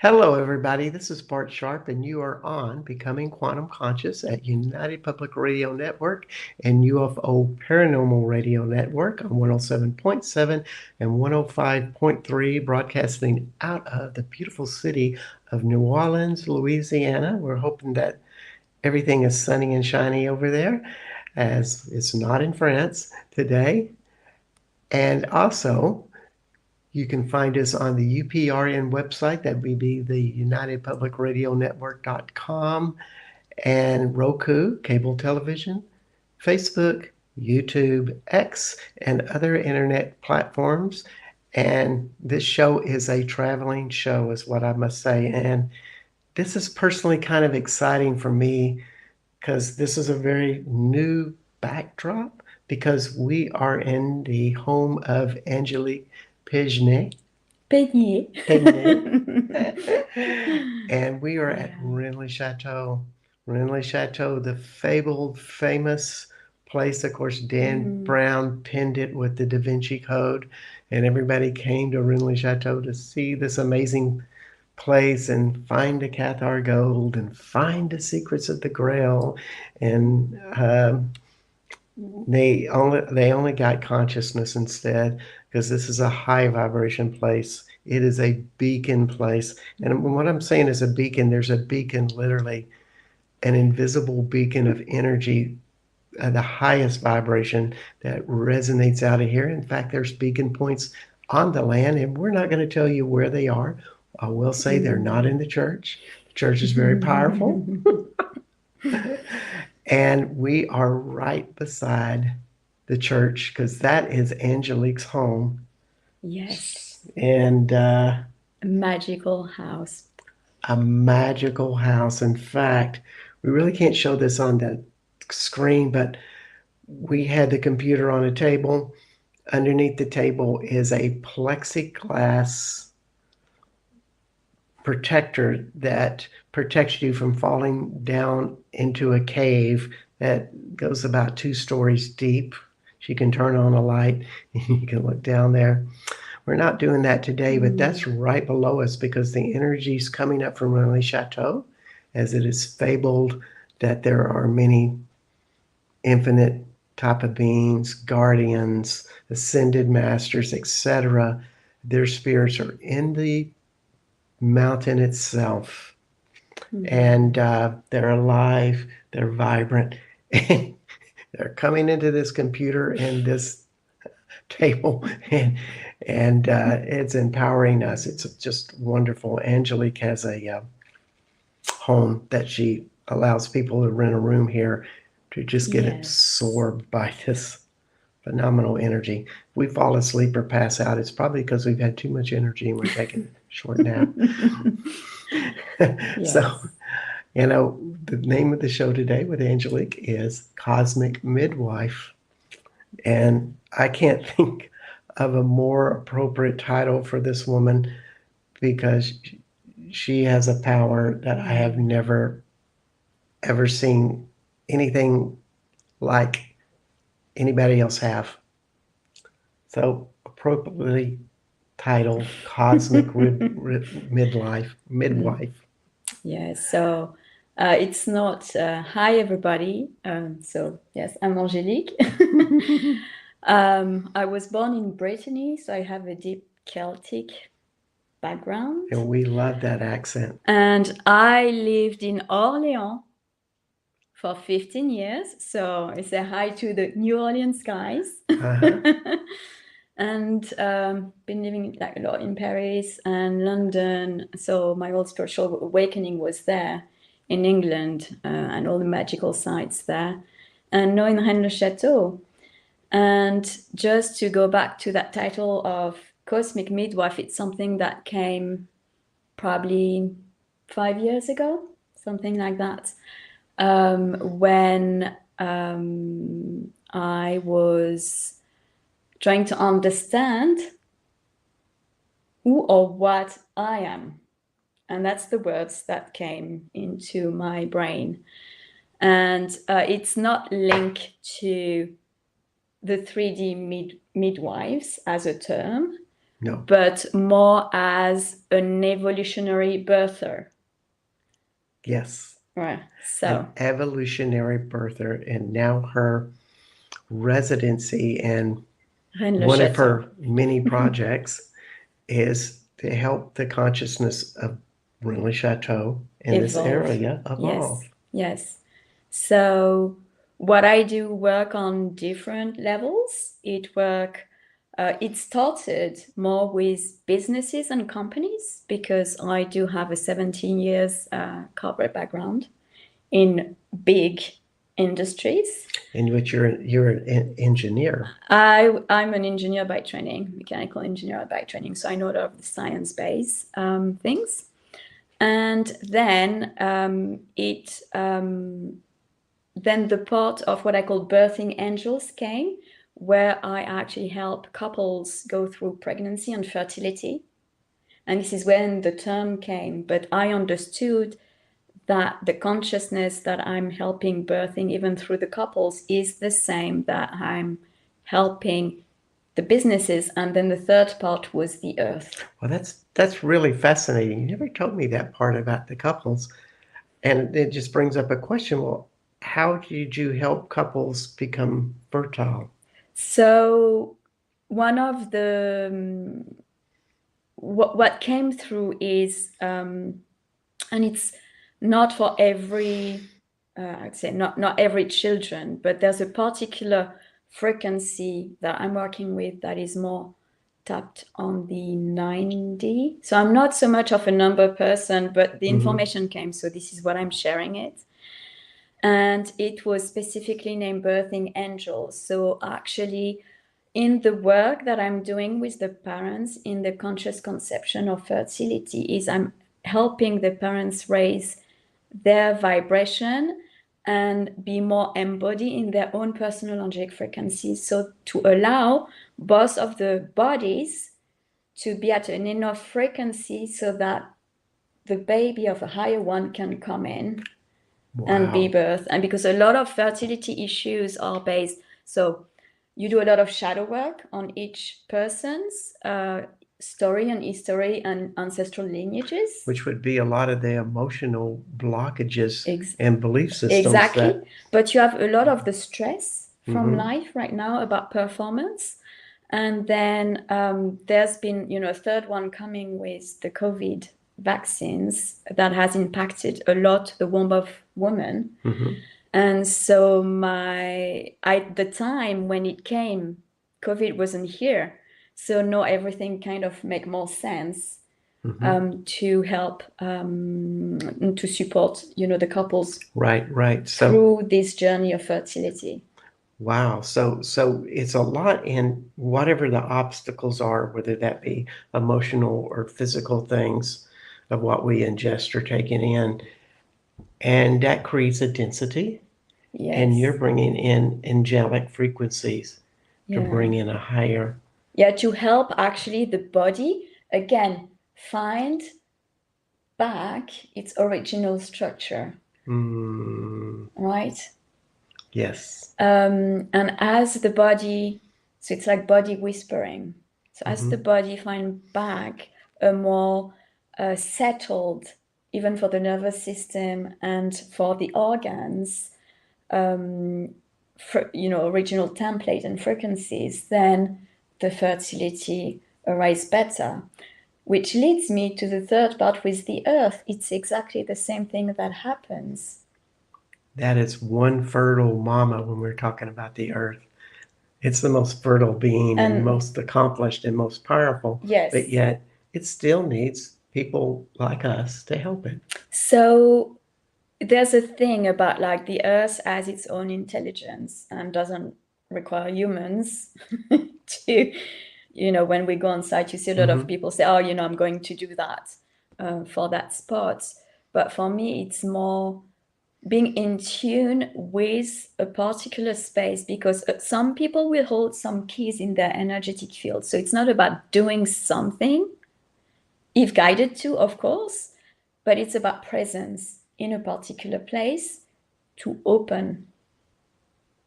Hello, everybody. This is Bart Sharp, and you are on Becoming Quantum Conscious at United Public Radio Network and UFO Paranormal Radio Network on 107.7 and 105.3, broadcasting out of the beautiful city of New Orleans, Louisiana. We're hoping that everything is sunny and shiny over there, as it's not in France today. And also, you can find us on the UPRN website. That would be the United Public Radio Network.com, and Roku, cable television, Facebook, YouTube, X, and other internet platforms. And this show is a traveling show, is what I must say. And this is personally kind of exciting for me because this is a very new backdrop, because we are in the home of Angelique Peigne. Peigne. And we are at Renly Chateau. Renly Chateau, the fabled, famous place. Of course, Dan Brown penned it with the Da Vinci Code, and everybody came to Renly Chateau to see this amazing place and find the Cathar gold and find the secrets of the Grail. And they only got consciousness instead, because this is a high vibration place. It is a beacon place. And what I'm saying is a beacon, there's a beacon, literally an invisible beacon of energy, the highest vibration that resonates out of here. In fact, there's beacon points on the land, and we're not going to tell you where they are. I will say they're not in the church. The church is very powerful. And we are right beside the church, because that is Angelique's home. Yes. And a magical house. A magical house. In fact, we really can't show this on the screen, but we had the computer on a table. Underneath the table is a plexiglass protector that protects you from falling down into a cave that goes about 2 stories deep. She can turn on a light and you can look down there. We're not doing that today, but that's right below us, because the energy is coming up from Renly Chateau, as it is fabled that there are many infinite type of beings, guardians, ascended masters, etc. Their spirits are in the mountain itself. And they're alive, they're vibrant, and they're coming into this computer and this table, and it's empowering us. It's just wonderful. Angelique has a home that she allows people to rent a room here to just get absorbed by this phenomenal energy. If we fall asleep or pass out, it's probably because we've had too much energy and we're taking a short nap. So, the name of the show today with Angelique is Cosmic Midwife. And I can't think of a more appropriate title for this woman, because she has a power that I have never, ever seen anything like anybody else have. So, appropriately titled Cosmic Midwife. Yes, so it's not hi everybody. So yes, I'm Angelique. I was born in Brittany, so I have a deep Celtic background. And we love that accent. And I lived in Orléans for 15 years. So I say hi to the New Orleans guys. And been living like a lot in Paris and London. So my old spiritual awakening was there in England, and all the magical sites there, and knowing Rennes Chateau. And just to go back to that title of Cosmic Midwife, it's something that came probably 5 years ago, something like that, when I was trying to understand who or what I am. And that's the words that came into my brain. And it's not linked to the 3D midwives as a term, No. but more as an evolutionary birther. Yes. Right. So An evolutionary birther, and now her residency and one of Rennes-le-Château. her many projects is to help the consciousness of Rennes-le-Château in this Evolve. area evolve. Yes. Yes. So what I do work on different levels. It started more with businesses and companies because I do have a 17 years corporate background in big industries. In which you're an engineer. I'm an engineer by training, mechanical engineer by training, so I know a lot of the science-based things. And then then the part of what I call birthing angels came, where I actually help couples go through pregnancy and fertility. And this is when the term came, but I understood that the consciousness that I'm helping birthing, even through the couples, is the same that I'm helping the businesses. And then the third part was the earth. Well, that's really fascinating. You never told me that part about the couples. And it just brings up a question. Well, how did you help couples become fertile? So one of the what came through is and it's not for every I'd say not every children, but there's a particular frequency that I'm working with that is more tapped on the 9D. So I'm not so much of a number person, but the information came, so this is what I'm sharing it. And it was specifically named Birthing Angels. So actually, in the work that I'm doing with the parents in the conscious conception of fertility, is I'm helping the parents raise their vibration and be more embodied in their own personal angelic frequencies. So to allow both of the bodies to be at an enough frequency so that the baby of a higher one can come in and be birthed. And because a lot of fertility issues are based, so you do a lot of shadow work on each person's story and history and ancestral lineages. Which would be a lot of the emotional blockages and belief systems. Exactly. But you have a lot of the stress from life right now about performance. And then there's been, a third one coming with the COVID vaccines that has impacted a lot the womb of women. And so at the time when it came, COVID wasn't here. So now everything kind of make more sense to help to support, the couples right. So through this journey of fertility. wow. So it's a lot in whatever the obstacles are, whether that be emotional or physical things of what we ingest or taking in. And that creates a density. Yes. And you're bringing in angelic frequencies to bring in a higher. Yeah, to help actually the body, again, find back its original structure. Right? Yes. And as the body, so it's like body whispering. So as the body find back a more settled, even for the nervous system and for the organs, original template and frequencies, then the fertility arise better. Which leads me to the third part with the earth. It's exactly the same thing that happens. That is one fertile mama when we're talking about the earth. It's the most fertile being and most accomplished and most powerful. Yes. But yet it still needs people like us to help it. So there's a thing about like the earth has its own intelligence and doesn't require humans to, when we go on site, you see a lot of people say, oh, I'm going to do that for that spot. But for me, it's more being in tune with a particular space, because some people will hold some keys in their energetic field. So it's not about doing something, if guided to, of course, but it's about presence in a particular place to open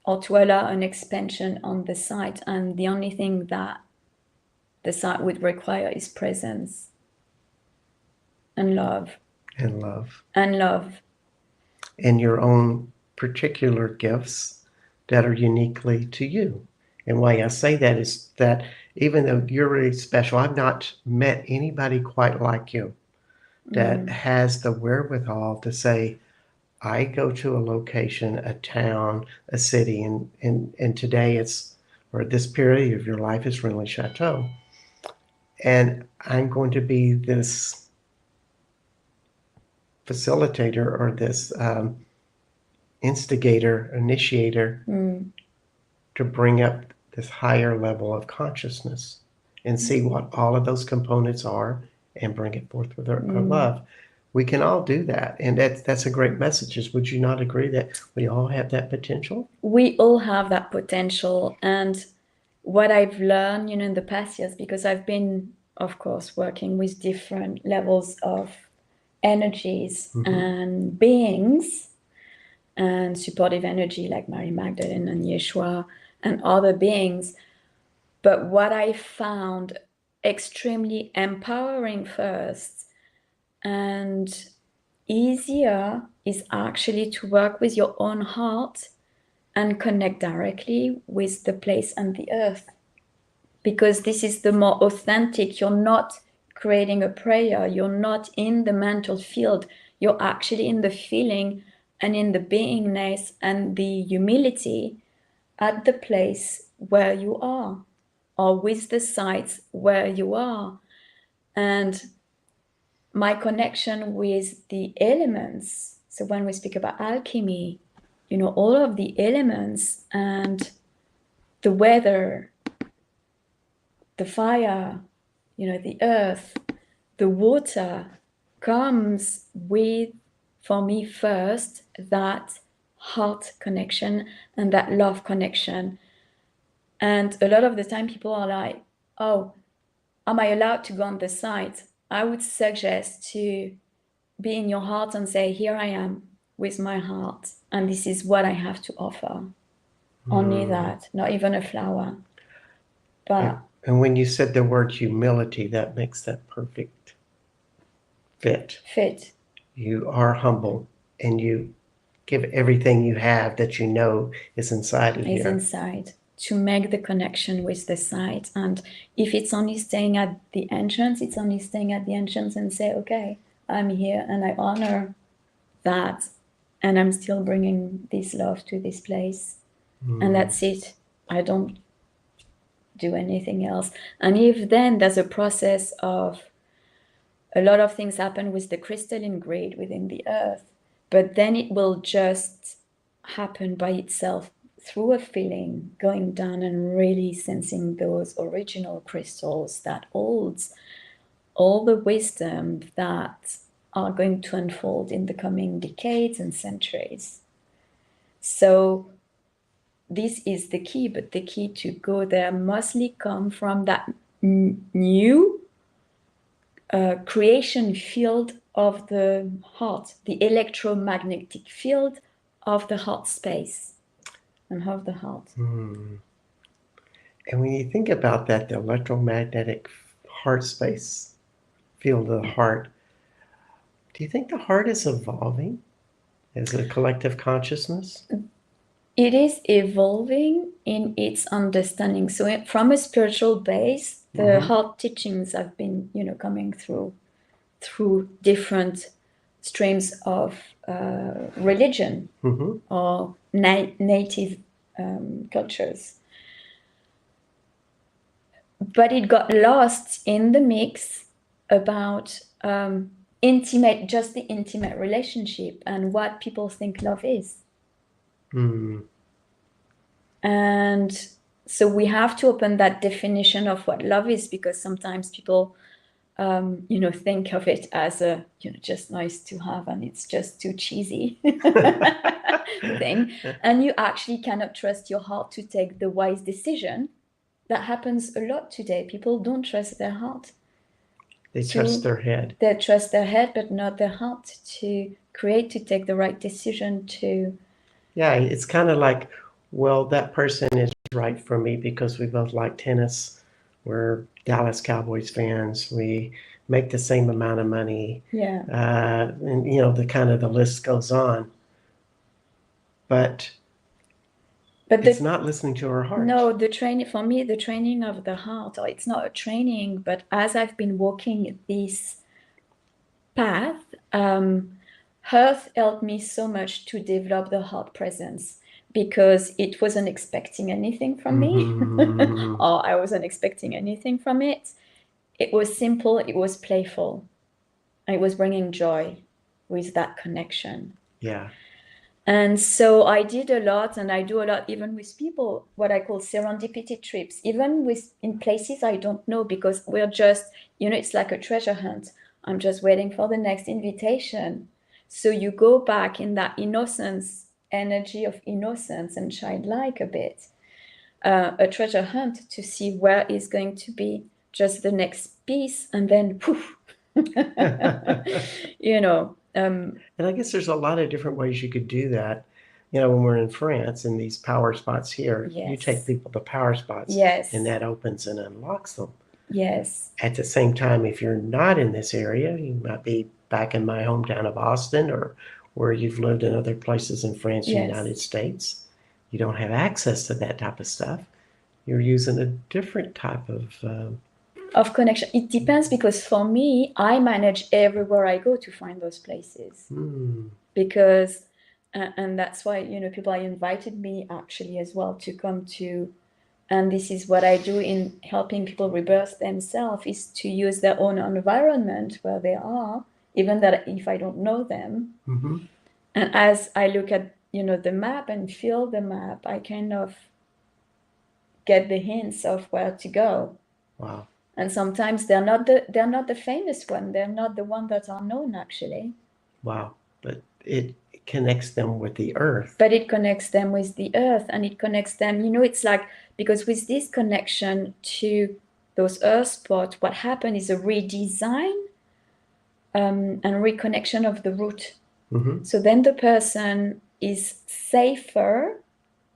or to allow an expansion on the site. And the only thing that the site would require is presence and love. And love. And love. And your own particular gifts that are uniquely to you. And why I say that is that even though you're really special, I've not met anybody quite like you that has the wherewithal to say, I go to a location, a town, a city, and today it's, or this period of your life is really Chateau. And I'm going to be this facilitator or this instigator, initiator to bring up this higher level of consciousness and see what all of those components are and bring it forth with our love. We can all do that. And that's a great message. Would you not agree that we all have that potential? We all have that potential. And what I've learned, in the past years, because I've been, of course, working with different levels of energies and beings and supportive energy like Mary Magdalene and Yeshua and other beings. But what I found extremely empowering first and easier is actually to work with your own heart and connect directly with the place and the earth. Because this is the more authentic. You're not creating a prayer. You're not in the mental field. You're actually in the feeling and in the beingness and the humility at the place where you are or with the sites where you are. And my connection with the elements. So when we speak about alchemy, all of the elements and the weather, the fire, the earth, the water comes with, for me first, that heart connection and that love connection. And a lot of the time people are like, oh, am I allowed to go on the site? I would suggest to be in your heart and say, here I am with my heart, and this is what I have to offer. Only that, not even a flower. But and when you said the word humility, that makes that perfect fit. You are humble and you give everything you have that you know is inside of here. Is inside, to make the connection with the site. And if it's only staying at the entrance, it's only staying at the entrance and say, okay, I'm here and I honor that. And I'm still bringing this love to this place. And that's it. I don't do anything else. And if then there's a process of a lot of things happen with the crystalline grid within the earth, but then it will just happen by itself through a feeling, going down and really sensing those original crystals that holds all the wisdom that are going to unfold in the coming decades and centuries. So this is the key, but the key to go there mostly come from that new creation field of the heart, the electromagnetic field of the heart space and of the heart. And when you think about that, the electromagnetic heart space field of the heart, do you think the heart is evolving as a collective consciousness? It is evolving in its understanding. So from a spiritual base, the heart teachings have been, coming through different streams of religion or native cultures. But it got lost in the mix about the intimate relationship and what people think love is. And so we have to open that definition of what love is, because sometimes people, think of it as a, just nice to have, and it's just too cheesy thing. And you actually cannot trust your heart to take the wise decision. That happens a lot today. People don't trust their heart. They trust their head. They trust their head, but not their heart to take the right decision to. Yeah, it's kind of like, well, that person is right for me because we both like tennis, We're Dallas Cowboys fans. We make the same amount of money. Yeah. And the list goes on. But it's not listening to her heart. No, the training, for me, the training of the heart, or it's not a training, but as I've been walking this path, Earth helped me so much to develop the heart presence because it wasn't expecting anything from me, or I wasn't expecting anything from it. It was simple, it was playful, and it was bringing joy with that connection. Yeah. And so I did a lot, and I do a lot even with people, what I call serendipity trips, even in places I don't know, because we're just, it's like a treasure hunt. I'm just waiting for the next invitation. So you go back in that innocence, energy of innocence and childlike a bit, a treasure hunt to see where is going to be just the next piece, and then poof, And I guess there's a lot of different ways you could do that. When we're in France in these power spots here, you take people to power spots, and that opens and unlocks them. Yes. At the same time, if you're not in this area, you might be back in my hometown of Austin or where you've lived in other places in France, United States. You don't have access to that type of stuff. You're using a different type of connection. It depends, because for me, I manage everywhere I go to find those places. Because, and that's why, people invited me actually as well to come to, and this is what I do in helping people rebirth themselves, is to use their own environment where they are, even that if I don't know them. And as I look at, the map and feel the map, I kind of get the hints of where to go. Wow. And sometimes they're not the famous one. They're not the one that are known actually. Wow. But it connects them with the earth. But it connects them with the earth, and it connects them, it's like, because with this connection to those earth spots, what happened is a redesign and reconnection of the root. So then the person is safer,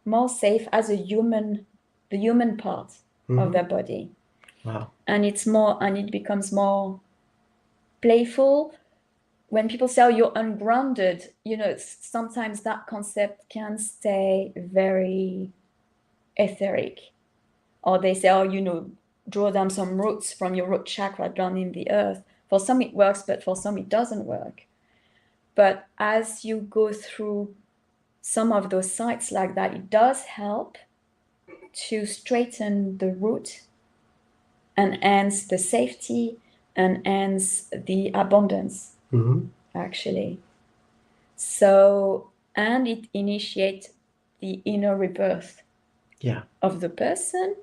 more safe as a human, the human part of their body. Wow. And it becomes more playful. When people say, oh, you're ungrounded, sometimes that concept can stay very etheric. Or they say, oh, draw down some roots from your root chakra down in the earth. For some it works, but for some it doesn't work. But as you go through some of those sites like that, it does help to straighten the root and hence the safety and hence the abundance, actually. So, and it initiates the inner rebirth of the person,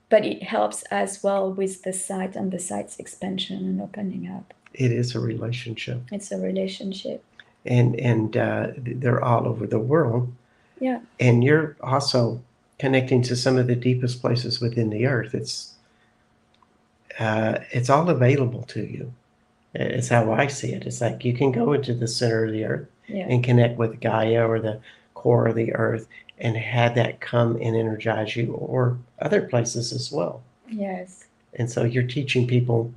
but it helps as well with the site and the site's expansion and opening up. It is a relationship. It's a relationship. And they're all over the world. Yeah. And you're also connecting to some of the deepest places within the earth. It's all available to you. It's how I see it. It's like you can go into the center of the earth and connect with Gaia or the core of the earth and have that come and energize you, or other places as well. Yes. And so you're teaching people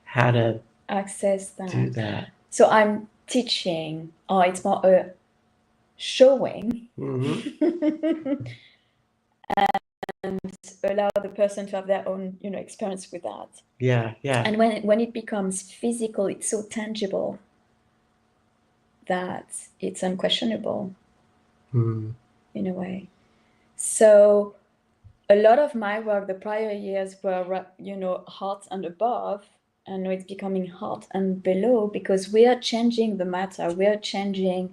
how to access that. Do that. So I'm teaching, or it's more a showing. And allow the person to have their own, experience with that. Yeah. And when it becomes physical, it's so tangible that it's unquestionable in a way. So a lot of my work the prior years were, heart and above, and now it's becoming heart and below, because we are changing the matter. We are changing,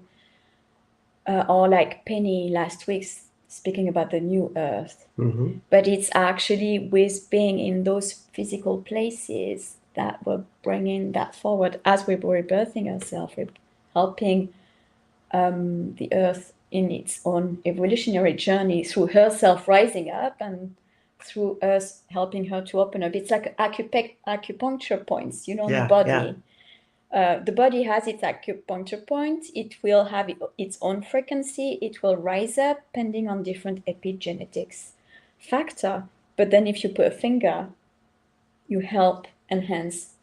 or like Penny last week speaking about the new earth. But it's actually with being in those physical places that we're bringing that forward as we're rebirthing ourselves. We're helping the earth in its own evolutionary journey through herself rising up and through us helping her to open up. It's like acupuncture points, in the body. The body has its acupuncture point. It will have its own frequency. It will rise up depending on different epigenetics factor. But then if you put a finger, you help enhance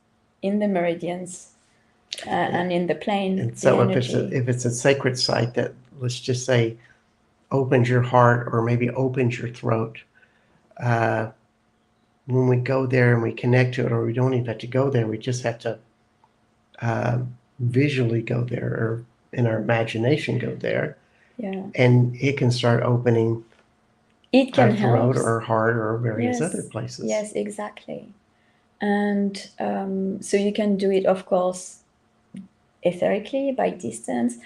in the meridians and in the plane, And the so energy. if it's a sacred site that, let's just say, opens your heart or maybe opens your throat, when we go there and we connect to it, or we don't even have to go there, we just have to visually go there, or in our imagination go there, Yeah. and it can start opening It our can help. throat or heart or various Yes. other places. Yes, exactly. And so you can do it, of course, etherically by distance.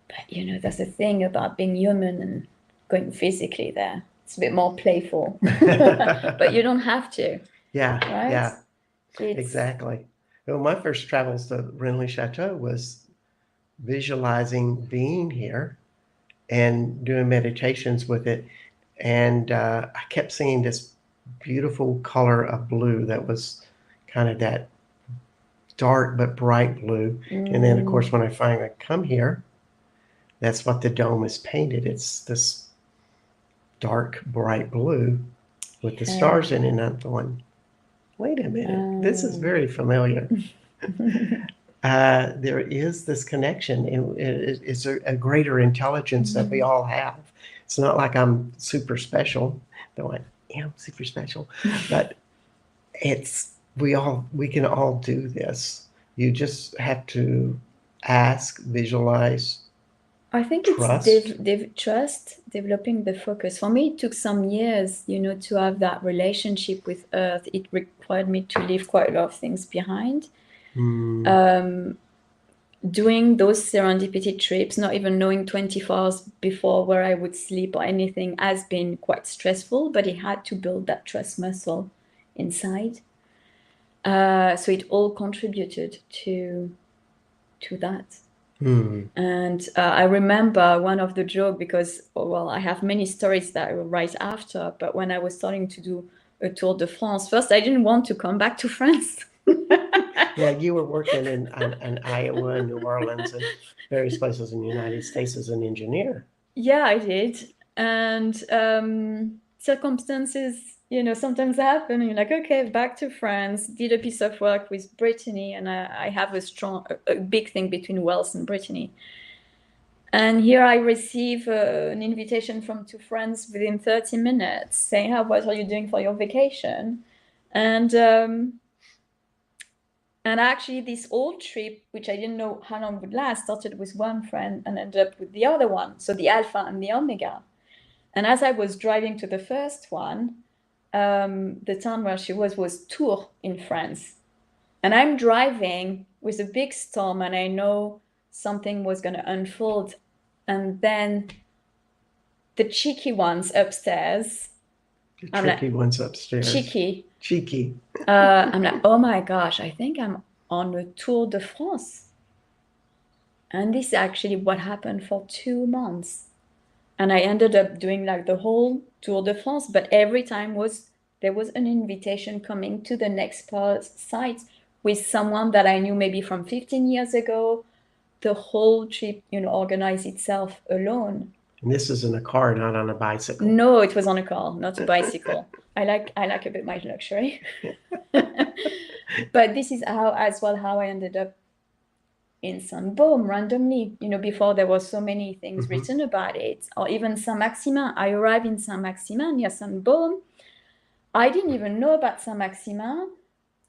But you know, there's a thing about being human and going physically there. It's a bit more playful, but you don't have to, Yeah, right? yeah, It's exactly. Well, my first travels to Renly Chateau was visualizing being here and doing meditations with it. And I kept seeing this beautiful color of blue that was kind of that dark but bright blue. And then, of course, when I finally come here, that's what the dome is painted. It's this dark, bright blue with the stars in it. And I'm going, wait a minute, this is very familiar. There is this connection. It's a greater intelligence that we all have. It's not like I'm super special, though I am super special, but we can all do this. You just have to ask, visualize, I think trust. it's trust, developing the focus. For me, it took some years, you know, to have that relationship with Earth. It required me to leave quite a lot of things behind. Doing those serendipity trips, not even knowing 24 hours before where I would sleep or anything, has been quite stressful, but it had to build that trust muscle inside. So it all contributed to that. And I remember one of the joke, because, well, I have many stories that I will write after, but when I was starting to do a Tour de France, first I didn't want to come back to France. Yeah, you were working in Iowa and New Orleans and various places in the United States as an engineer. Yeah, I did. And circumstances, you know, sometimes happen. And you're like, okay, back to France, did a piece of work with Brittany. And I have a big thing between Wales and Brittany. And here I receive an invitation from two friends within 30 minutes saying, what are you doing for your vacation? And actually, this whole trip, which I didn't know how long would last, started with one friend and ended up with the other one. So the Alpha and the Omega. And as I was driving to the first one, the town where she was Tours in France. And I'm driving with a big storm, and I know something was going to unfold. And then the cheeky ones upstairs. The tricky ones upstairs. Cheeky. I'm like, oh my gosh, I think I'm on a Tour de France. And this is actually what happened for 2 months. And I ended up doing like the whole Tour de France, but every time there was an invitation coming to the next site with someone that I knew maybe from 15 years ago. The whole trip, you know, organized itself alone. And this is in a car, not on a bicycle. No, it was on a car, not a bicycle. I like a bit my luxury. But this is how I ended up in Saint-Baume randomly. You know, before there was so many things written about it, or even Saint-Maximin. I arrived in Saint-Maximin near Saint-Baume. I didn't even know about Saint-Maximin.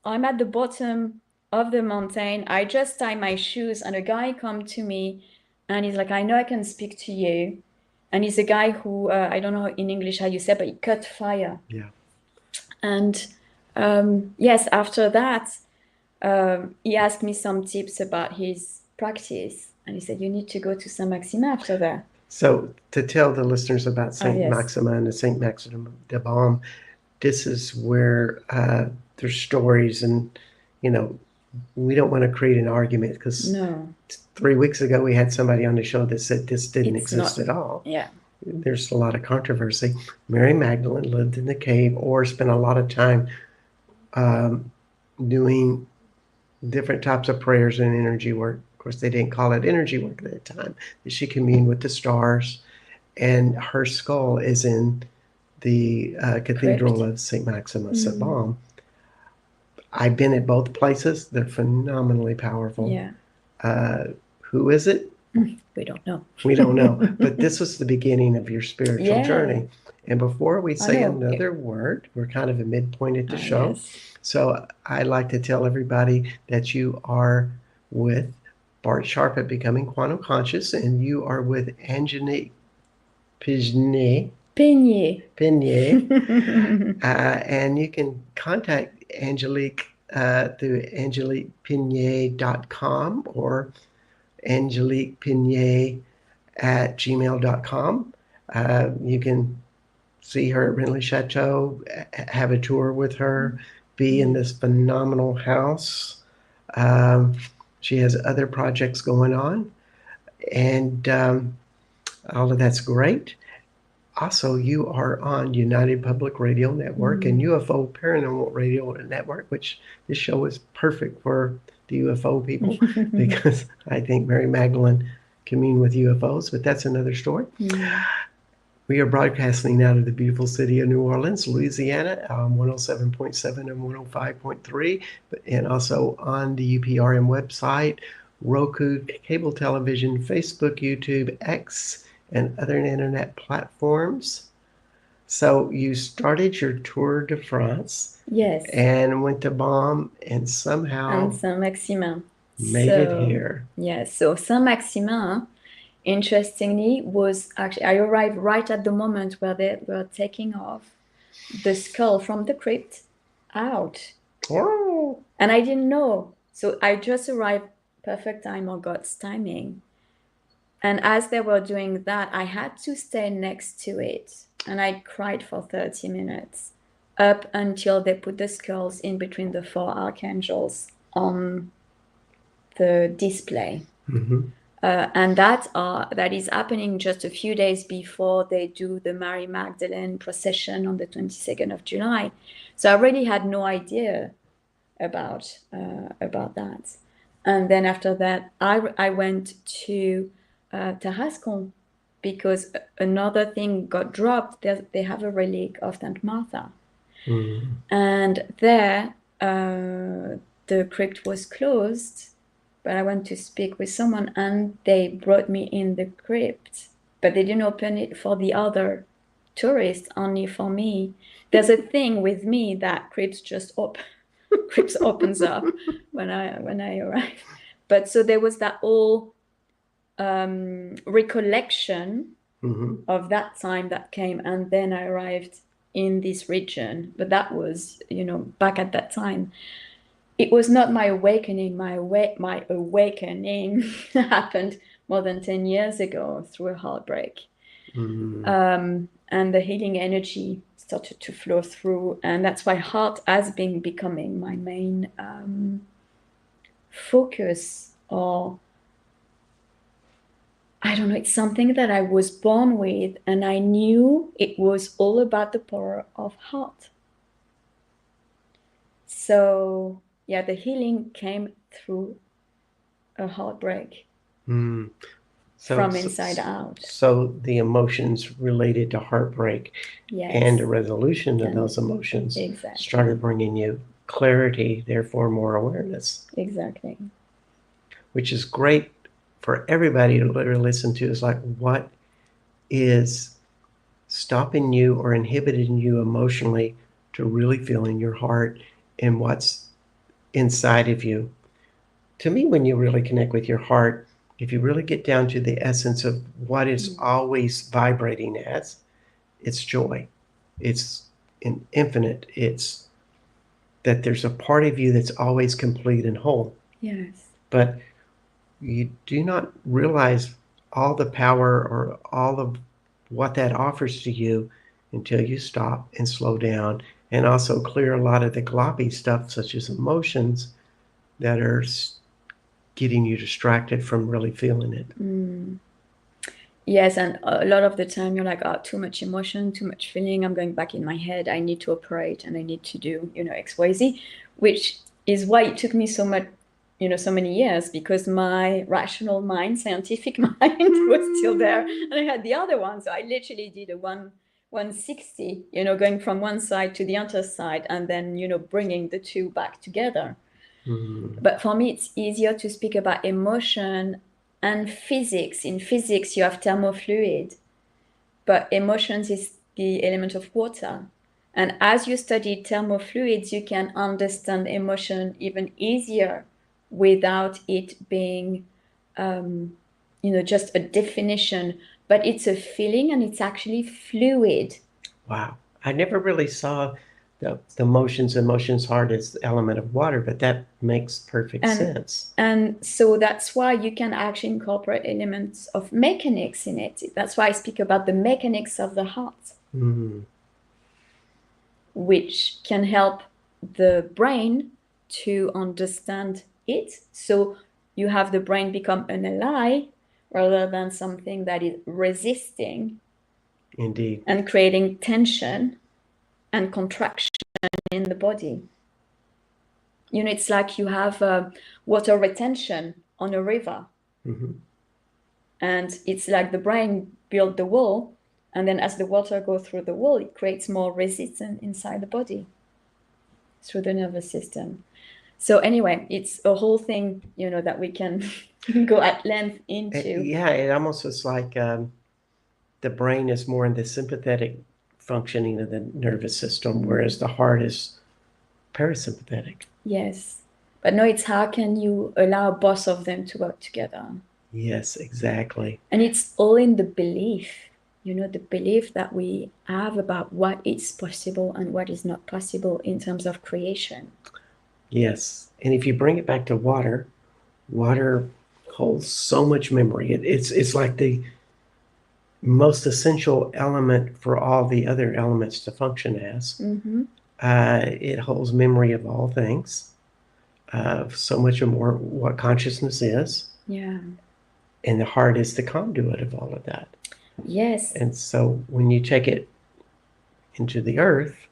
I'm at the bottom of the mountain. I just tie my shoes, and a guy come to me, and he's like, I know I can speak to you. And he's a guy who, I don't know in English how you say, but he cut fire. Yeah. And yes, after that, he asked me some tips about his practice. And he said, you need to go to Saint-Maximin after that. So to tell the listeners about Saint-Maximin and Saint-Maximin de Baume, this is where there's stories, and, you know, we don't want to create an argument, because 3 weeks ago we had somebody on the show that said this didn't exist at all. Yeah. There's a lot of controversy. Mary Magdalene lived in the cave or spent a lot of time doing different types of prayers and energy work. Of course, they didn't call it energy work at the time. She communed with the stars, and her skull is in the Cathedral Crypt. of St. Maximus at Baum. I've been at both places. They're phenomenally powerful. Yeah. Who is it? We don't know. We don't know. But this was the beginning of your spiritual Yeah. journey. And before we say know. another word, we're kind of a midpoint at the show. Yes. So I like to tell everybody that you are with Bart Sharp at Becoming Quantum Conscious, and you are with Angelique Peigne. Peigne. And you can contact Angelique through angeliquepeigne.com or angeliquepeigne@gmail.com. You can see her at Renly Chateau, have a tour with her, be in this phenomenal house. She has other projects going on, and all of that's great. Also, you are on United Public Radio Network and UFO Paranormal Radio Network, which this show is perfect for the UFO people because I think Mary Magdalene commune with UFOs, but that's another story. We are broadcasting out of the beautiful city of New Orleans, Louisiana, 107.7 and 105.3, and also on the UPRM website, Roku, cable television, Facebook, YouTube, X, and other internet platforms. So you started your Tour de France. Yes. And went to Baum and somehow and Saint-Maximin. made it here. Yes. So Saint-Maximin, interestingly, was actually, I arrived right at the moment where they were taking off the skull from the crypt out. Oh. And I didn't know. So I just arrived, perfect time or God's timing. And as they were doing that, I had to stay next to it. And I cried for 30 minutes up until they put the skulls in between the 4 archangels on the display. And that is happening just a few days before they do the Mary Magdalene procession on the 22nd of July. So I really had no idea about that. And then after that, I went to Tarascon because another thing got dropped. They have a relic of Saint Martha. And there, the crypt was closed, but I went to speak with someone and they brought me in the crypt, but they didn't open it for the other tourists, only for me. There's a thing with me that crypts opens up when I arrive. But so there was that whole recollection of that time that came, and then I arrived in this region. But that was, back at that time. It was not my awakening. My awakening happened more than 10 years ago through a heartbreak. And the healing energy started to flow through. And that's why heart has been becoming my main focus, or I don't know, it's something that I was born with, and I knew it was all about the power of heart. So yeah, the healing came through a heartbreak from inside out. So the emotions related to heartbreak and the resolution of those emotions started bringing you clarity, therefore more awareness. Exactly. Which is great for everybody to listen to, is like, what is stopping you or inhibiting you emotionally to really feel in your heart and what's inside of you. To me, when you really connect with your heart, if you really get down to the essence of what it's always vibrating as, it's joy. It's an infinite. It's that there's a part of you that's always complete and whole. Yes. But you do not realize all the power or all of what that offers to you until you stop and slow down, and also clear a lot of the gloppy stuff, such as emotions, that are getting you distracted from really feeling it. Yes, and a lot of the time you're like, oh, too much emotion, too much feeling, I'm going back in my head, I need to operate and I need to do, XYZ, which is why it took me so much, so many years, because my rational mind, scientific mind was still there, and I had the other one. So I literally did a one 160, going from one side to the other side and then, bringing the two back together. But for me, it's easier to speak about emotion and physics. In physics, you have thermofluid, but emotions is the element of water. And as you study thermofluids, you can understand emotion even easier without it being, just a definition, but it's a feeling and it's actually fluid. Wow. I never really saw the emotions heart as the element of water, but that makes perfect sense. And so that's why you can actually incorporate elements of mechanics in it. That's why I speak about the mechanics of the heart, which can help the brain to understand it. So you have the brain become an ally rather than something that is resisting. Indeed. And creating tension and contraction in the body. It's like you have water retention on a river. And it's like the brain built the wall, and then as the water goes through the wall, it creates more resistance inside the body through the nervous system. So anyway, it's a whole thing, that we can go at length into. Yeah, it almost was like the brain is more in the sympathetic functioning of the nervous system, whereas the heart is parasympathetic. Yes. But no, it's how can you allow both of them to work together? Yes, exactly. And it's all in the belief, the belief that we have about what is possible and what is not possible in terms of creation. Yes. And if you bring it back to water, water holds so much memory. It's like the most essential element for all the other elements to function as. It holds memory of all things, so much more what consciousness is. Yeah. And the heart is the conduit of all of that. Yes. And so when you take it into the earth,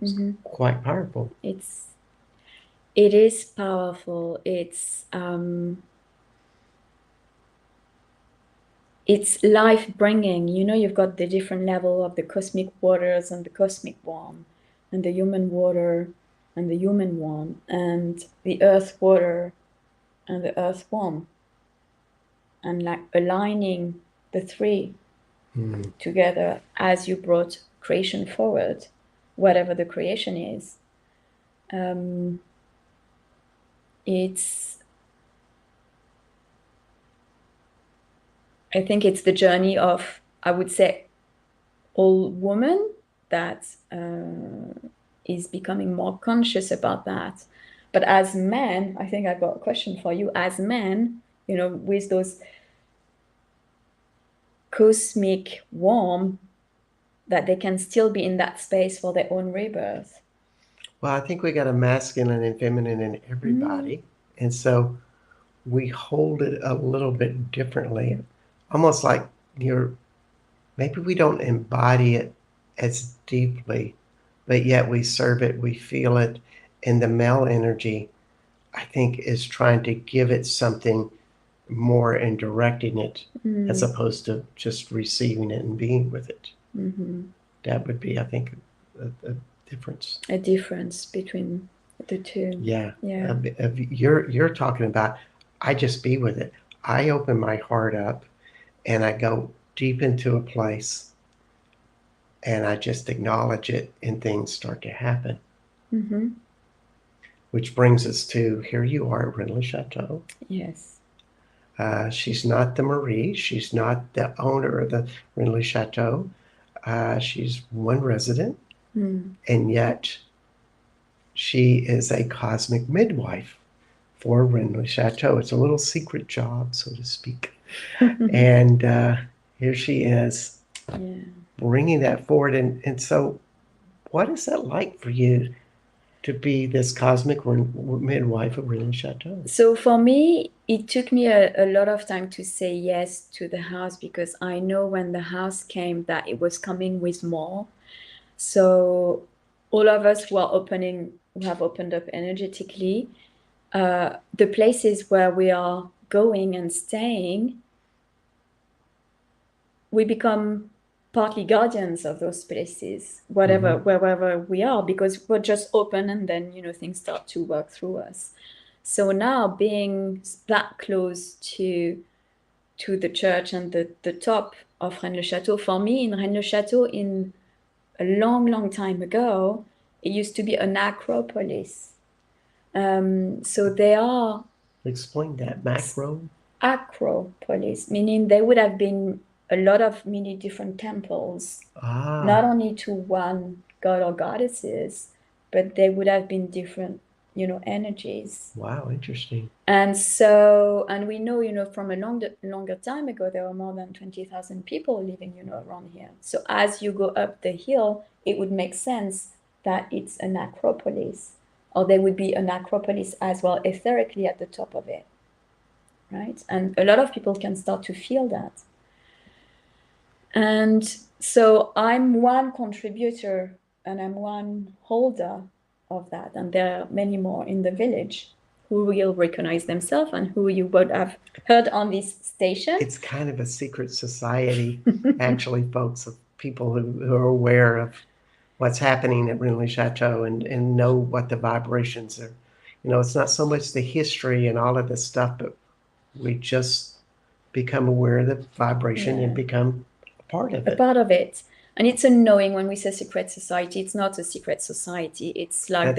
it's quite powerful. It is powerful. It's life-bringing. You've got the different level of the cosmic waters and the cosmic one, and the human water and the human one, and the earth water and the earth one, and like aligning the three together as you brought creation forward, whatever the creation is. I think it's the journey of, I would say, all woman that is becoming more conscious about that. But as men, I think I've got a question for you. As men, with those cosmic warmth, that they can still be in that space for their own rebirth. Well, I think we got a masculine and feminine in everybody. And so we hold it a little bit differently. Almost like maybe we don't embody it as deeply, but yet we serve it, we feel it. And the male energy, I think, is trying to give it something more and directing it as opposed to just receiving it and being with it. That would be, I think, a difference. A difference between the two. Yeah. You're talking about, I just be with it. I open my heart up and I go deep into a place and I just acknowledge it and things start to happen. Which brings us to, here you are at Renly Chateau. Yes. She's not the Marie. She's not the owner of the Renly Chateau. She's one resident. And yet she is a cosmic midwife for Renly Chateau. It's a little secret job, so to speak. And here she is bringing that forward. And so what is that like for you to be this cosmic midwife of Renly Chateau? So for me, it took me a lot of time to say yes to the house, because I know when the house came that it was coming with more. So all of us who have opened up energetically, the places where we are going and staying, we become partly guardians of those places, wherever we are, because we're just open, and then things start to work through us. So now being that close to the church and the top of Rennes-le-Château, for me, in Rennes-le-Château, in a long time ago, it used to be an acropolis. So they are Explain that. Macro? acropolis, meaning there would have been a lot of many different temples, not Ah, only to one god or goddesses, but there would have been different, energies. wow, interesting. And so, and we know, from a longer time ago, there were more than 20,000 people living, around here. So as you go up the hill, it would make sense that it's an acropolis, or there would be an acropolis as well, etherically at the top of it, right? And a lot of people can start to feel that. And so I'm one contributor and I'm one holder of that. And there are many more in the village who will recognize themselves and who you would have heard on this station. It's kind of a secret society, actually, folks, of people who are aware of what's happening at Rennes-le-Chateau and know what the vibrations are. It's not so much the history and all of this stuff, but we just become aware of the vibration and become a part of a it. part of it. And it's a knowing. When we say secret society, it's not a secret society. It's like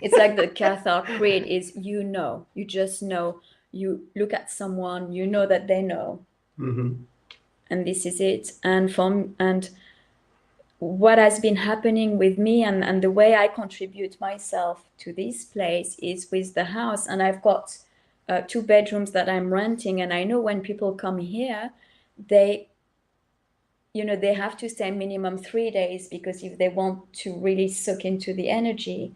it's like the Catholic creed is, you just know, you look at someone, that they know. And this is it. And what has been happening with me and the way I contribute myself to this place is with the house. And I've got 2 bedrooms that I'm renting. And I know when people come here, they have to stay minimum 3 days, because if they want to really soak into the energy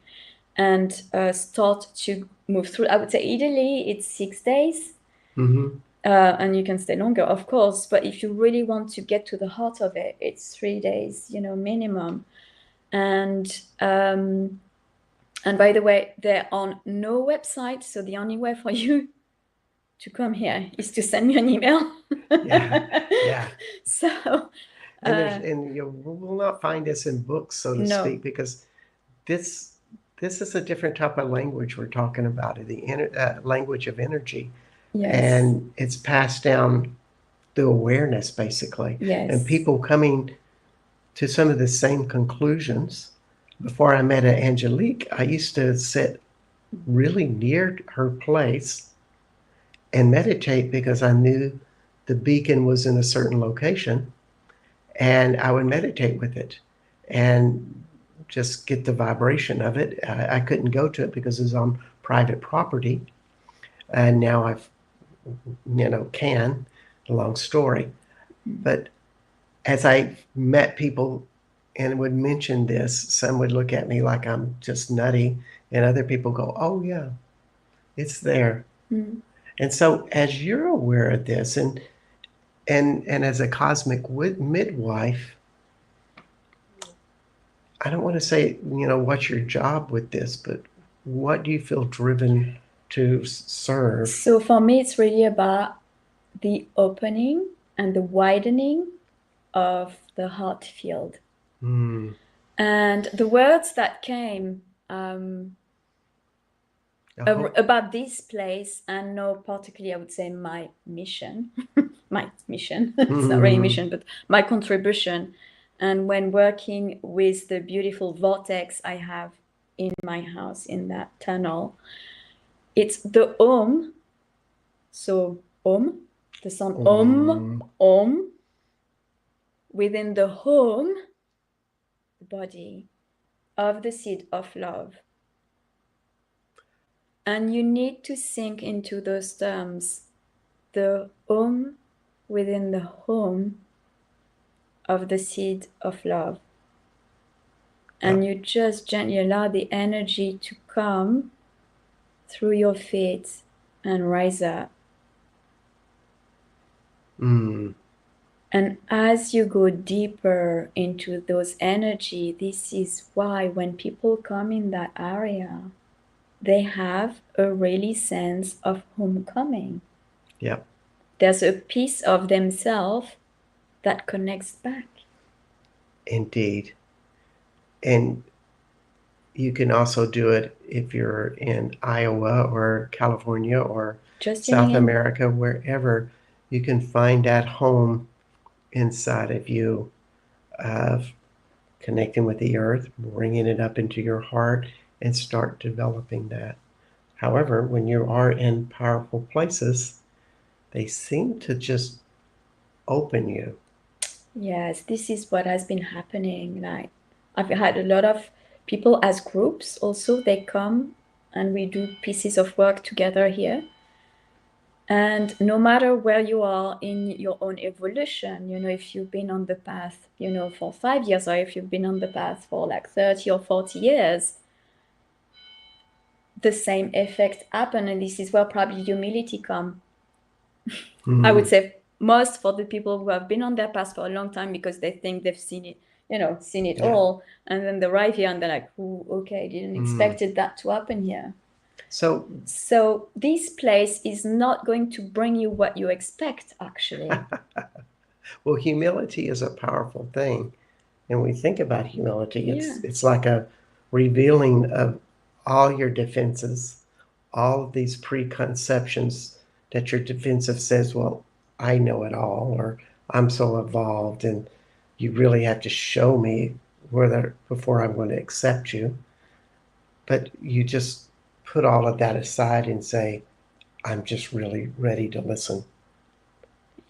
and start to move through, I would say ideally it's 6 days. And you can stay longer, of course, but if you really want to get to the heart of it, it's 3 days, minimum. And by the way, they're on no website, so the only way for you to come here is to send me an email. Yeah. So and you will not find this in books, so to speak, because this is a different type of language we're talking about, the language of energy. Yes. And it's passed down through awareness, basically. Yes. And people coming to some of the same conclusions. Before I met Angelique, I used to sit really near her place and meditate, because I knew the beacon was in a certain location, and I would meditate with it and just get the vibration of it. I couldn't go to it because it was on private property, and now I've can, a long story. But as I met people and would mention this, some would look at me like I'm just nutty, and other people go, oh yeah, it's there. And so as you're aware of this, and as a cosmic midwife, I don't want to say, what's your job with this, but what do you feel driven to serve? So for me, it's really about the opening and the widening of the heart field. And the words that came about this place, and no, particularly, I would say my mission, it's not really mission, but my contribution. And when working with the beautiful vortex I have in my house, in that tunnel, it's the Om. So Om, the sound Om, within the home, the body of the seed of love. And you need to sink into those terms, the Om within the home of the seed of love. And you just gently allow the energy to come through your feet and rise up. And as you go deeper into those energy, this is why when people come in that area, they have a really sense of homecoming. Yep. There's a piece of themselves that connects back. Indeed. And you can also do it if you're in Iowa or California or Just tuning South in. America, wherever. You can find that home inside of you of connecting with the earth, bringing it up into your heart, and start developing that. However, when you are in powerful places, they seem to just open you. Yes, this is what has been happening. Like, I've had a lot of people as groups also, they come and we do pieces of work together here. And no matter where you are in your own evolution, if you've been on the path, for 5 years, or if you've been on the path for like 30 or 40 years, the same effect happen. And this is where probably humility come. I would say most for the people who have been on their path for a long time because they think they've seen it, seen it all. And then they arrive here and they're like, oh, okay, didn't expect that to happen here. So this place is not going to bring you what you expect, actually. Well, humility is a powerful thing. And we think about humility, it's like a revealing of all your defenses, all of these preconceptions that your defensive says, well, I know it all, or I'm so evolved, and you really have to show me whether before I'm going to accept you. But you just put all of that aside and say, I'm just really ready to listen.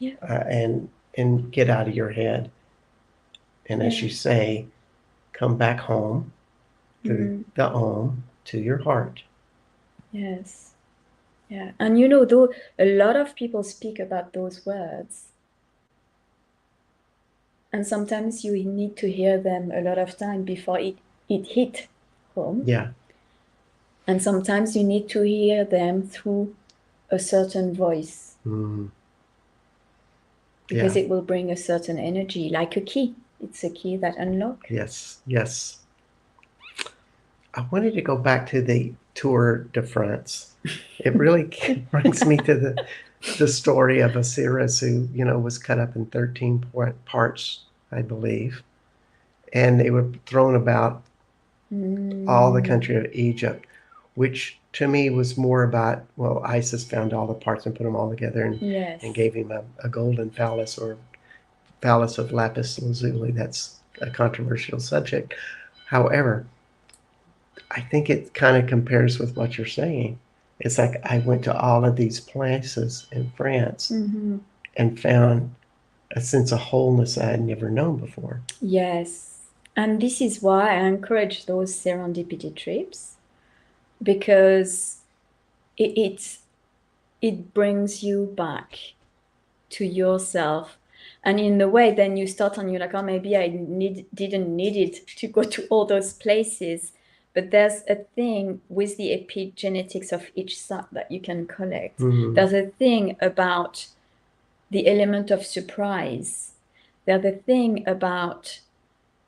Yeah. And get out of your head. And as you say, come back home to the home, to your heart. Yes. Yeah. And though a lot of people speak about those words, and sometimes you need to hear them a lot of time before it hit home. Yeah. And sometimes you need to hear them through a certain voice. Because it will bring a certain energy, like a key. It's a key that unlocks. Yes, yes. I wanted to go back to the Tour de France. It really brings me to the story of Osiris, who was cut up in 13 parts, I believe, and they were thrown about all the country of Egypt, which to me was more about, well, Isis found all the parts and put them all together and gave him a golden phallus or phallus of lapis lazuli. That's a controversial subject. However, I think it kind of compares with what you're saying. It's like I went to all of these places in France and found a sense of wholeness I had never known before. Yes. And this is why I encourage those serendipity trips, because it brings you back to yourself. And in a way, then you start and you're like, oh, maybe I didn't need it to go to all those places. But there's a thing with the epigenetics of each site that you can collect. There's a thing about the element of surprise. There's a thing about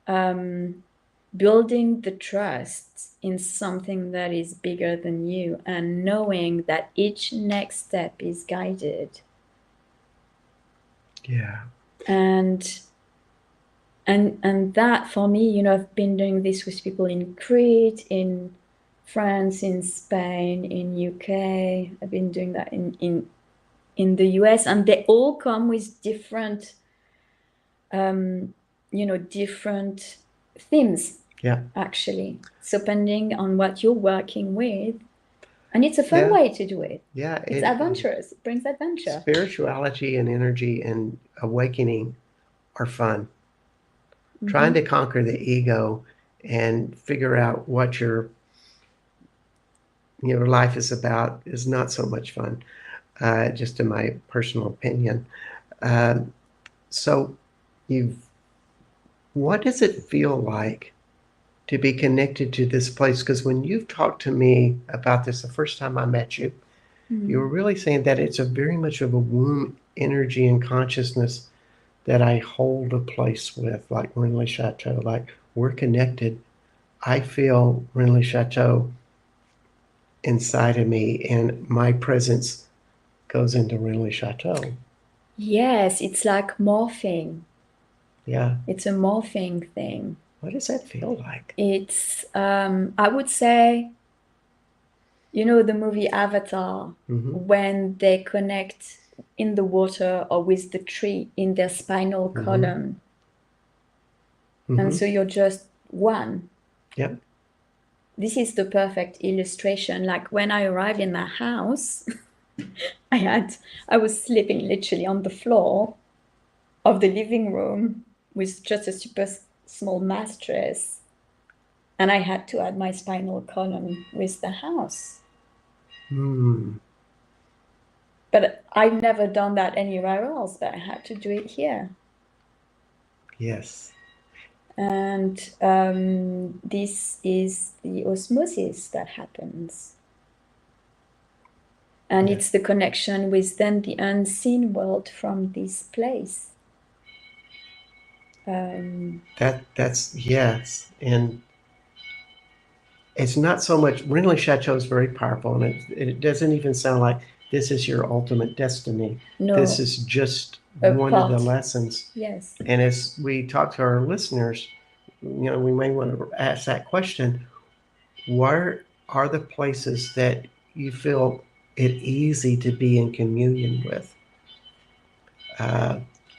building the trust in something that is bigger than you and knowing that each next step is guided. Yeah. And that for me, I've been doing this with people in Crete, in France, in Spain, in UK. I've been doing that in the US, and they all come with different, different themes. Yeah. Actually, so depending on what you're working with, and it's a fun way to do it. Yeah, it's adventurous. It brings adventure. Spirituality and energy and awakening are fun. Trying to conquer the ego and figure out what your life is about is not so much fun, just in my personal opinion. So what does it feel like to be connected to this place? Because when you've talked to me about this the first time I met you, you were really saying that it's a very much of a womb energy and consciousness that I hold a place with, like Rennes Chateau, like we're connected. I feel Rennes Chateau inside of me, and my presence goes into Rennes Chateau. Yes, it's like morphing. Yeah. It's a morphing thing. What does that feel like? It's, I would say, you know, the movie Avatar, when they connect in the water or with the tree in their spinal column. And so you're just one. Yep. This is the perfect illustration. Like when I arrived in my house, I was sleeping literally on the floor of the living room with just a super small mattress. And I had to add my spinal column with the house. But I've never done that anywhere else, but I had to do it here. Yes. And this is the osmosis that happens. And it's the connection with then the unseen world from this place. That's yes. And it's not so much, Renly Chateau is very powerful, and it doesn't even sound like this is your ultimate destiny. No. This is just A one of the part. lessons. Yes. And as we talk to our listeners, you know, we may want to ask that question: where are the places that you feel it easy to be in communion with?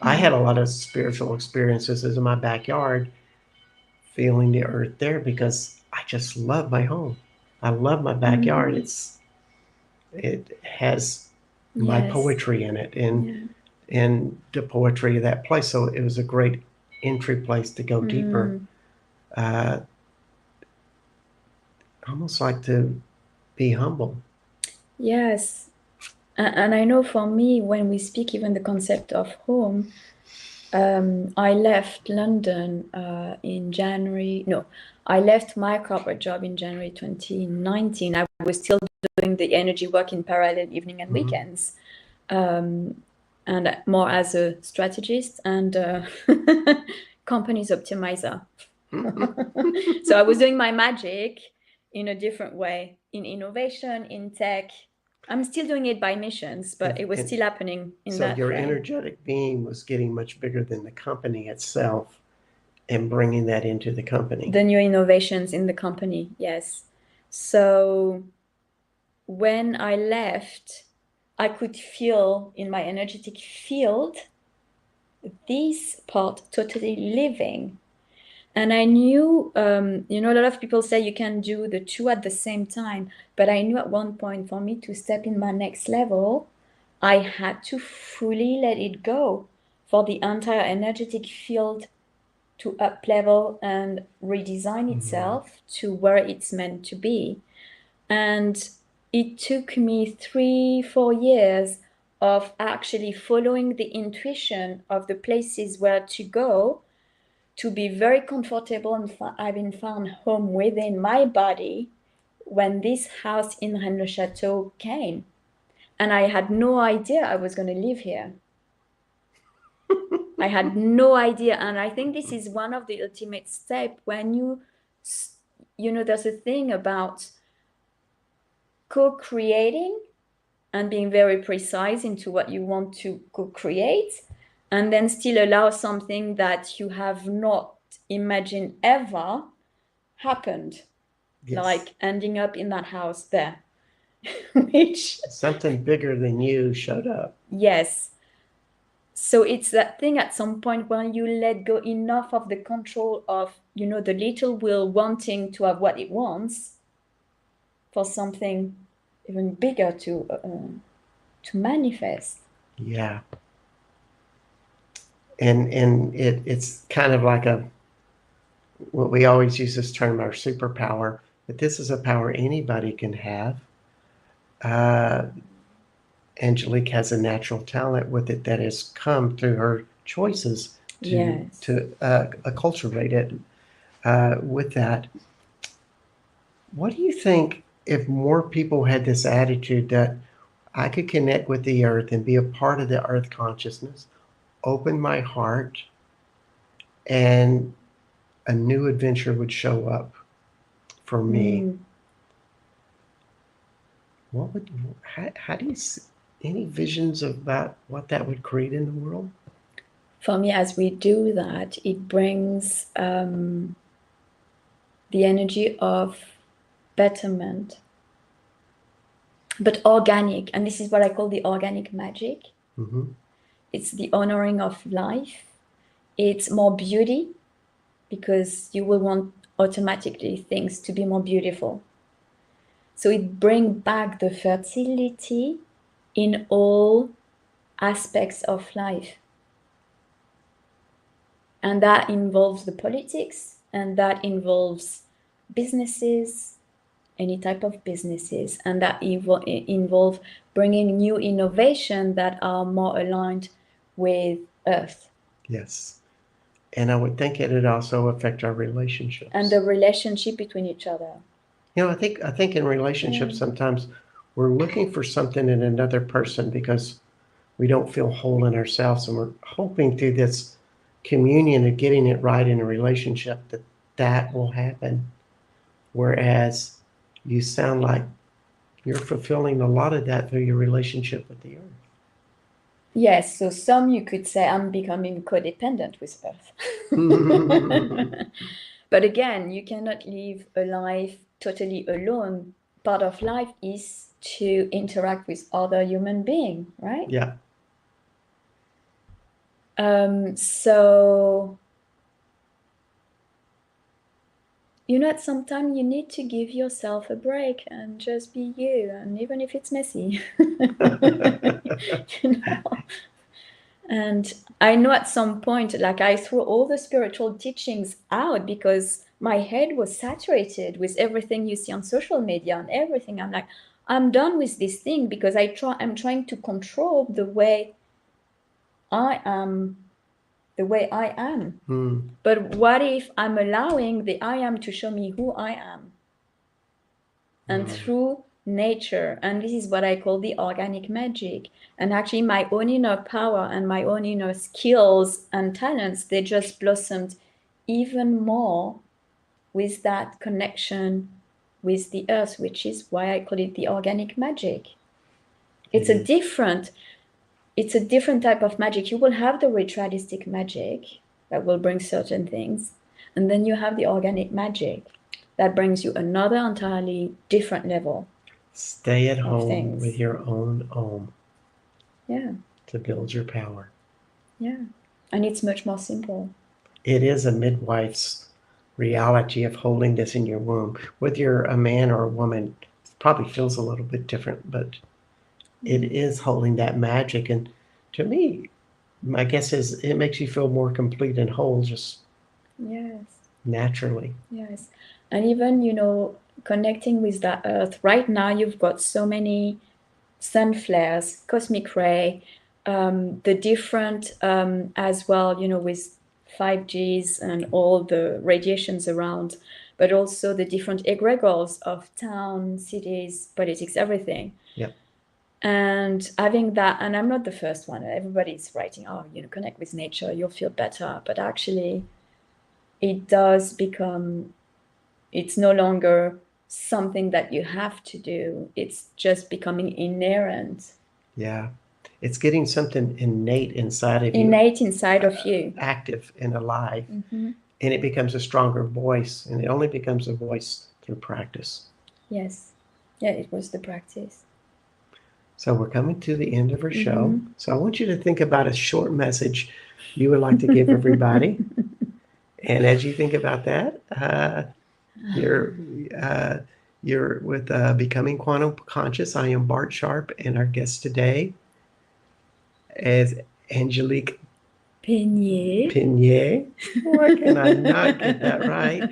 I had a lot of spiritual experiences in my backyard, feeling the earth there, because I just love my home. I love my backyard. It has my poetry in it, and the poetry of that place. So it was a great entry place to go deeper. Almost like to be humble. Yes. And I know for me, when we speak even the concept of home, I left London in January. No, I left my corporate job in January 2019. I was still doing the energy work in parallel, evening and weekends, and more as a strategist and companies optimizer. So I was doing my magic in a different way, in innovation, in tech. I'm still doing it by missions, but it was still happening in that way. So your energetic being was getting much bigger than the company itself, and bringing that into the company. The new innovations in the company, yes. So when I left, I could feel in my energetic field this part totally living. And I knew, you know, a lot of people say you can do the two at the same time, but I knew at one point for me to step in my next level, I had to fully let it go for the entire energetic field to up level and redesign itself to where it's meant to be. And it took me 3-4 years of actually following the intuition of the places where to go to be very comfortable and having found home within my body when this house in Rennes-le-Château came. And I had no idea I was going to live here. I had no idea. And I think this is one of the ultimate steps when you know, there's a thing about co-creating and being very precise into what you want to co-create, and then still allow something that you have not imagined ever happened. Yes. Like ending up in that house there. Which something bigger than you showed up. Yes. So it's that thing at some point when you let go enough of the control of, you know, the little will wanting to have what it wants for something even bigger to manifest. Yeah. And it's kind of like what we always use this term, our superpower, but this is a power anybody can have. Angelique has a natural talent with it that has come through her choices to cultivate it. With that, what do you think if more people had this attitude that I could connect with the earth and be a part of the earth consciousness, open my heart, and a new adventure would show up for me? How do you see any visions about what that would create in the world? for me, as we do that, it brings the energy of betterment, but organic. And this is what I call the organic magic. Mm-hmm. It's the honoring of life. It's more beauty, because you will want automatically things to be more beautiful. So it brings back the fertility in all aspects of life. And that involves the politics, and that involves businesses, any type of businesses, and that involve bringing new innovation that are more aligned with Earth. Yes. And I would think it'd also affect our relationships. And the relationship between each other. You know, I think in relationships sometimes we're looking for something in another person because we don't feel whole in ourselves, and we're hoping through this communion of getting it right in a relationship that will happen. Whereas you sound like you're fulfilling a lot of that through your relationship with the earth. Yes, so some you could say I'm becoming codependent with Earth. But again, you cannot live a life totally alone. Part of life is to interact with other human beings, right? Yeah. So, you know, sometimes you need to give yourself a break and just be you, and even if it's messy, you know. And I know at some point, like, I threw all the spiritual teachings out because my head was saturated with everything you see on social media and everything. I'm like, I'm done with this thing because I'm trying to control the way I am, But what if I'm allowing the I am to show me who I am? And through nature, and this is what I call the organic magic, and actually my own inner power and my own inner skills and talents, they just blossomed even more with that connection with the earth, which is why I call it the organic magic. It's a different type of magic. You will have the ritualistic magic that will bring certain things, and then you have the organic magic that brings you another entirely different level. Stay at home with your own home. Yeah. To build your power. Yeah. And it's much more simple. It is a midwife's reality of holding this in your womb. Whether you're a man or a woman, it probably feels a little bit different, but it is holding that magic. And to me, my guess is it makes you feel more complete and whole just naturally. Yes. And even, you know, connecting with that earth. Right now, you've got so many sun flares, cosmic ray, the different as well, you know, with 5Gs and all the radiations around, but also the different egregores of town, cities, politics, everything. Yeah. And having that, and I'm not the first one. Everybody's writing, oh, you know, connect with nature, you'll feel better. But actually, it does become, it's no longer something that you have to do. It's just becoming inherent. Yeah. It's getting something innate inside of you. Innate inside of you. Active and alive. And it becomes a stronger voice. And it only becomes a voice through practice. Yes. Yeah, it was the practice. So we're coming to the end of our show. So I want you to think about a short message you would like to give everybody. And as you think about that, you're with Becoming Quantum Conscious. I am Bart Sharp, and our guest today is Angelique Peigne. Why can I not get that right?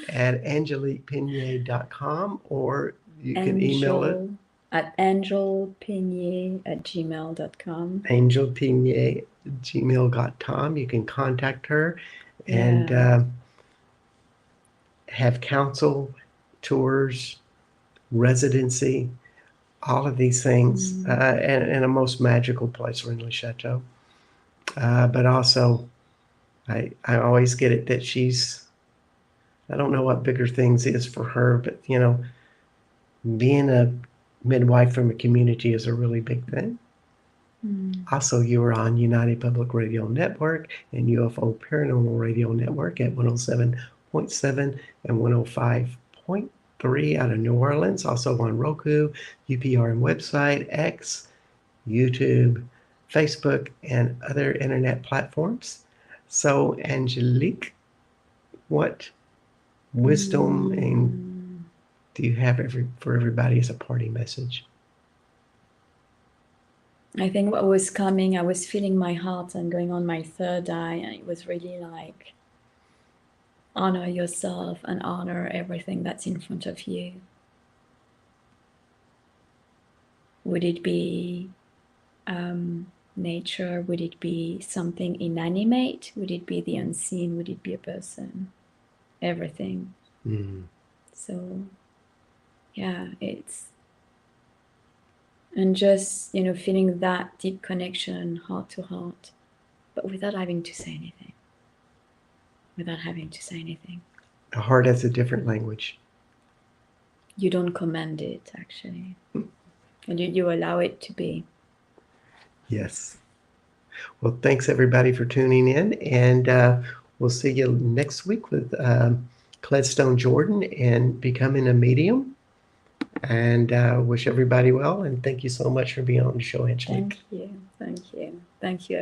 At angeliquepeigne.com, or you can email it at angelpeigne@gmail.com. Angelpeigne@gmail.com. You can contact her and have counsel, tours, residency, all of these things, and a most magical place, Renly Chateau. But also, I always get it that she's, I don't know what bigger things is for her, but, you know, being a midwife from a community is a really big thing. Also, you are on United Public Radio Network and UFO Paranormal Radio Network at 107.7 and 105.3 out of New Orleans. Also on Roku, UPRN website, X, YouTube, Facebook, and other internet platforms. So, Angelique, what wisdom and do you have for everybody as a party message? I think what was coming, I was feeling my heart and going on my third eye, and it was really like, honor yourself and honor everything that's in front of you. Would it be nature? Would it be something inanimate? Would it be the unseen? Would it be a person? Everything. So, yeah, and just, feeling that deep connection, heart to heart, but without having to say anything. The heart has a different language. You don't command it, actually. And you allow it to be. Yes. Well, thanks everybody for tuning in, and we'll see you next week with Cledstone Jordan and Becoming a Medium. And wish everybody well, and thank you so much for being on the show, Angelique. Thank you.